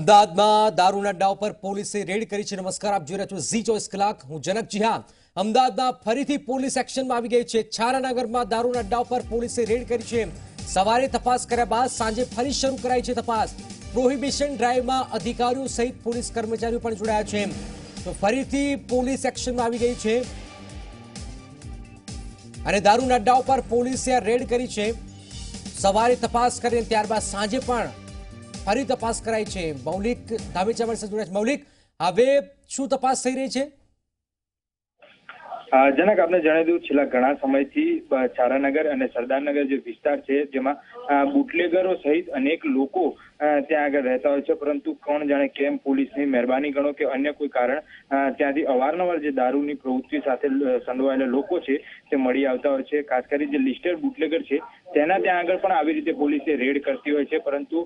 અમદાવાદમાં દારૂના અડ્ડા પર પોલીસે રેડ કરી છે। નમસ્કાર, આપ જોઈ રહ્યા છો ઝી 24 કલાક। હું જનક। જી હા, અમદાવાદમાં ફરીથી પોલીસ એક્શનમાં આવી ગઈ છે। છારાનગરમાં દારૂના અડ્ડા પર પોલીસે રેડ કરી છે। સવારે તપાસ કર્યા બાદ સાંજે ફરી શરૂ કરાઈ છે તપાસ। પ્રોહિબિશન ડ્રાઈવમાં અધિકારીઓ સહિત પોલીસ કર્મચારીઓ પણ જોડાયા છે। તો ફરીથી પોલીસ એક્શનમાં આવી ગઈ છે અને દારૂના અડ્ડા પર પોલીસે રેડ કરી છે। સવારે તપાસ કરી ત્યારબાદ સાંજે પણ ફરી તપાસ કરાઈ છે। મૌલિક ધામેચા અમારી સાથે જોડાયા છે। મૌલિક, હવે શું તપાસ થઈ રહી છે? જનક, આપને જણાવી દઉં, છેલ્લા ઘણા સમયથી છારાનગર અને સરદારનગર જે વિસ્તાર છે જેમાં બુટલેગરો સહિત અનેક લોકો ત્યાં આગળ રહેતા હોય છે, પરંતુ કોણ જાણે કેમ પોલીસની મહેરબાની ગણો કે અન્ય કોઈ કારણ ત્યાંથી અવારનવાર જે દારૂની પ્રવૃત્તિ સાથે સંડોવાયેલા લોકો છે તે મળી આવતા હોય છે। ખાસ કરી જે લિસ્ટેડ બુટલેગર છે તેના ત્યાં આગળ પણ આવી રીતે પોલીસે રેડ કરતી હોય છે, પરંતુ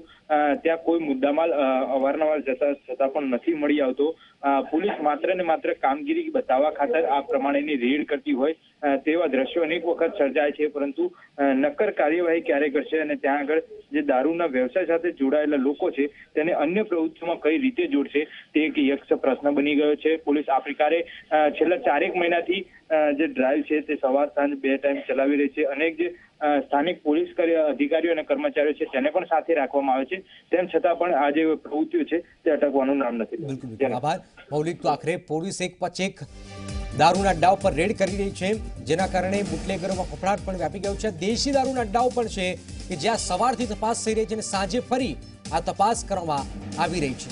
ત્યાં કોઈ મુદ્દામાલ અવારનવાર જતા પણ નથી મળી આવતો। પોલીસ માત્ર ને માત્ર કામગીરી બતાવવા ખાતર આ પ્રમાણેની રેડ કરતી હોય તેવા દ્રશ્યો અનેક વખત સર્જાય છે, પરંતુ નક્કર કાર્યવાહી ક્યારે કરશે અને ત્યાં આગળ જે દારૂના વ્યવસાય સાથે જોડાયેલા લોકો છે તેને અન્ય પ્રવૃત્તિઓમાં કઈ રીતે જોડશે તે એક યક્ષ પ્રશ્ન બની ગયો છે। પોલીસ આ પ્રકારે છેલ્લા 4 મહિનાથી જે ડ્રાઈવ છે તે સવાર સાંજ 2 ટાઈમ ચલાવી રહી છે। અનેક જે સ્થાનિક પોલીસ અધિકારીઓ અને કર્મચારીઓ છે તેને પણ સાથે રાખવામાં આવે છે, તેમ છતાં પણ આ જે પ્રવૃત્તિઓ છે તે અટકવાનું નામ નથી। બિલકુલ, આભાર મૌલિક। તો આખરે પોલીસ એક પછી એક દારૂના અડ્ડાઓ પર રેડ કરી રહી છે, જેના કારણે બુટલેગરોમાં ફફડાટ પણ વ્યાપી ગયો છે। દેશી દારૂના અડ્ડાઓ પણ છે કે જ્યાં સવારથી તપાસ થઈ રહી છે અને સાંજે ફરી આ તપાસ કરવામાં આવી રહી છે।